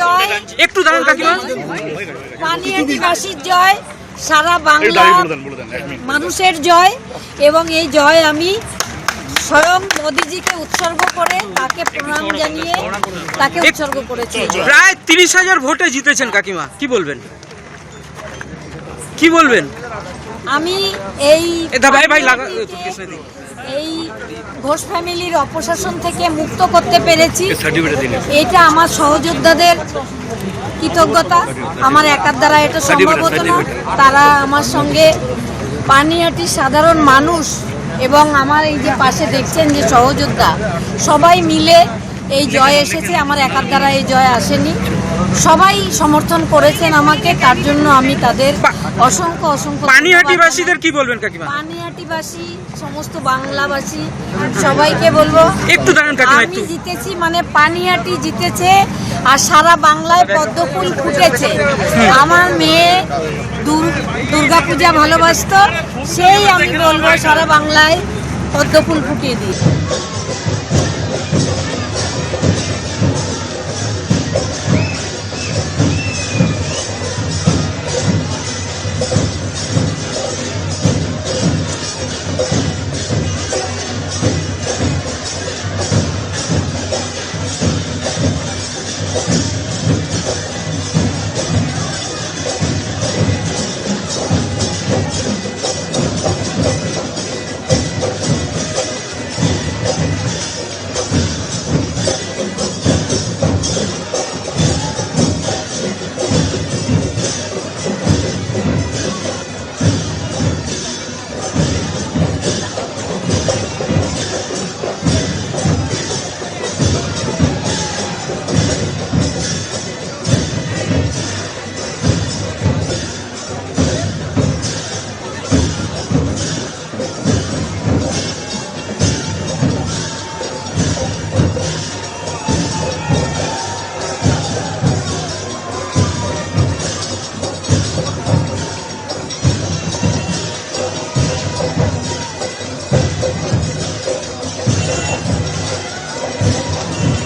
জয়, একটু দাঁড়ান কাকিমা। পানিহাটিবাসীর জয়, সারা বাংলা মানুষের জয়। এবং এই জয় আমি স্বয়ং মোদিজিকে উৎসর্গ করে, তাকে প্রণাম জানিয়ে তাকে উৎসর্গ করেছি। প্রায় 30,000 ভোটে জিতেছেন কাকিমা, কি বলবেন? কি বলবেন? আমি এই এই ঘোষ ফ্যামিলির অপশাসন থেকে মুক্ত করতে পেরেছি, এটা আমার সহযোদ্ধাদের কৃতজ্ঞতা। আমার একার দ্বারা এটা সম্ভব হতো না। তারা আমার সঙ্গে পানিহাটির সাধারণ মানুষ এবং আমার এই যে পাশে দেখছেন যে সহযোদ্ধা, সবাই মিলে এই জয় এসেছে। আমার একার দ্বারা এই জয় আসেনি, সবাই সমর্থন করেছেন আমাকে, তার জন্য আমি তাদের অসংখ্য অসংখ্য। পানিহাটিবাসীদের কি বলবেন কাকিমা? পানিহাটিবাসী, সমস্ত বাংলাবাসী সবাইকে বলবো, একটু দাঁড়ান কাকিমা। আমি জিতেছি মানে পানিহাটি জিতেছে, আর সারা বাংলায় পদ্মফুল ফুটেছে। আমার মেয়ে দুর্গাপূজা ভালোবাসতো, সেই আমি বলবো সারা বাংলায় পদ্মফুল ফুটিয়ে দিই।